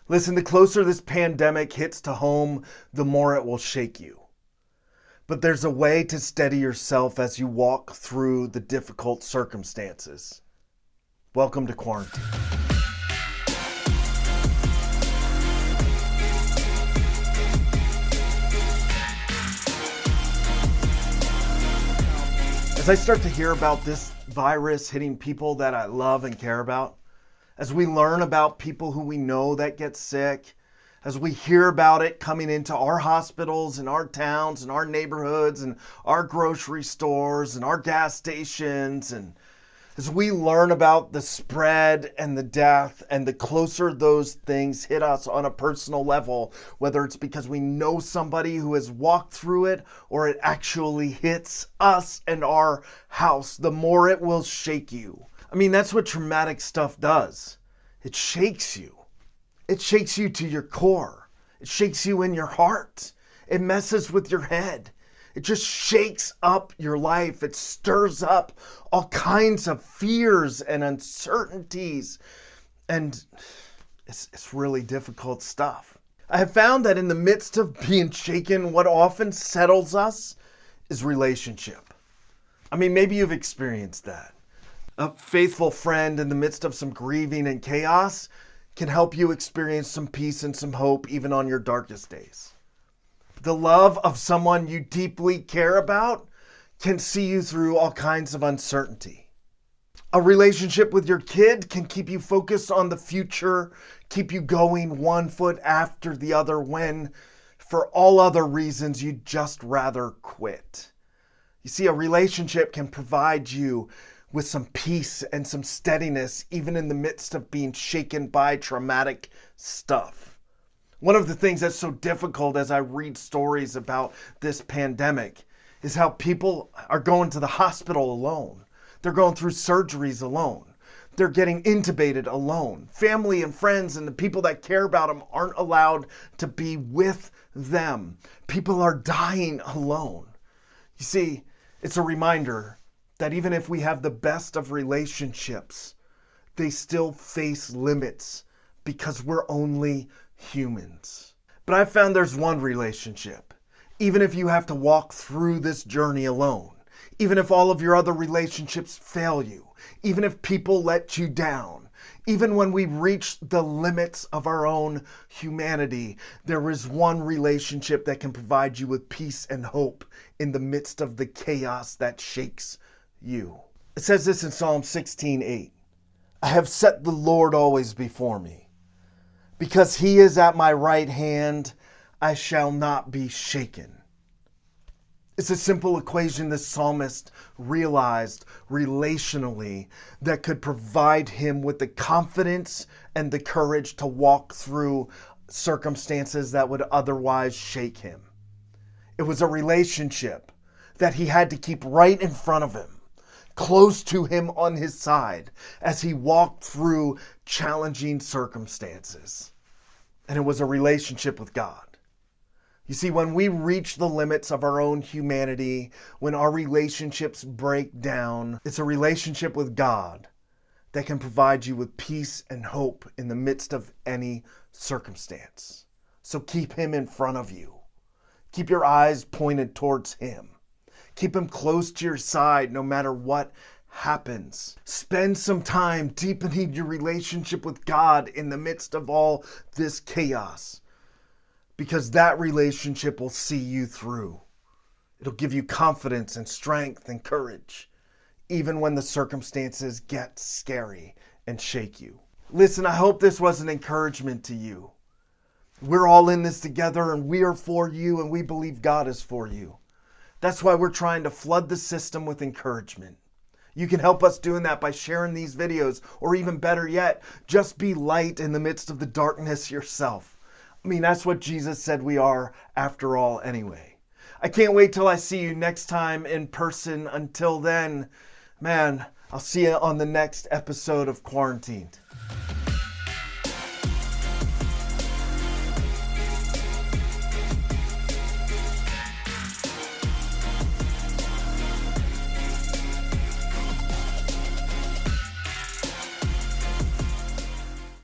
Listen, the closer this pandemic hits to home, the more it will shake you. But there's a way to steady yourself as you walk through the difficult circumstances. Welcome to quarantine. As I start to hear about this virus hitting people that I love and care about, as we learn about people who we know that get sick, as we hear about it coming into our hospitals and our towns and our neighborhoods and our grocery stores and our gas stations, and as we learn about the spread and the death, and the closer those things hit us on a personal level, whether it's because we know somebody who has walked through it or it actually hits us and our house, the more it will shake you. I mean, that's what traumatic stuff does. It shakes you. It shakes you to your core. It shakes you in your heart. It messes with your head. It just shakes up your life. It stirs up all kinds of fears and uncertainties. And it's really difficult stuff. I have found that in the midst of being shaken, what often settles us is relationship. I mean, maybe you've experienced that. A faithful friend in the midst of some grieving and chaos can help you experience some peace and some hope even on your darkest days. The love of someone you deeply care about can see you through all kinds of uncertainty. A relationship with your kid can keep you focused on the future, keep you going one foot after the other when, for all other reasons, you'd just rather quit. You see, a relationship can provide you with some peace and some steadiness, even in the midst of being shaken by traumatic stuff. One of the things that's so difficult as I read stories about this pandemic is how people are going to the hospital alone. They're going through surgeries alone. They're getting intubated alone. Family and friends and the people that care about them aren't allowed to be with them. People are dying alone. You see, it's a reminder that even if we have the best of relationships, they still face limits because we're only humans. But I've found there's one relationship, even if you have to walk through this journey alone, even if all of your other relationships fail you, even if people let you down, even when we reach the limits of our own humanity, there is one relationship that can provide you with peace and hope in the midst of the chaos that shakes you. It says this in Psalm 16:8. I have set the Lord always before me. Because he is at my right hand, I shall not be shaken. It's a simple equation the psalmist realized relationally that could provide him with the confidence and the courage to walk through circumstances that would otherwise shake him. It was a relationship that he had to keep right in front of him, close to him on his side as he walked through challenging circumstances. And it was a relationship with God. You see, when we reach the limits of our own humanity, when our relationships break down, it's a relationship with God that can provide you with peace and hope in the midst of any circumstance. So keep him in front of you. Keep your eyes pointed towards him. Keep him close to your side no matter what happens. Spend some time deepening your relationship with God in the midst of all this chaos, because that relationship will see you through. It'll give you confidence and strength and courage, even when the circumstances get scary and shake you. Listen, I hope this was an encouragement to you. We're all in this together, and we are for you, and we believe God is for you. That's why we're trying to flood the system with encouragement. You can help us doing that by sharing these videos, or even better yet, just be light in the midst of the darkness yourself. I mean, that's what Jesus said we are after all anyway. I can't wait till I see you next time in person. Until then, man, I'll see you on the next episode of Quarantined.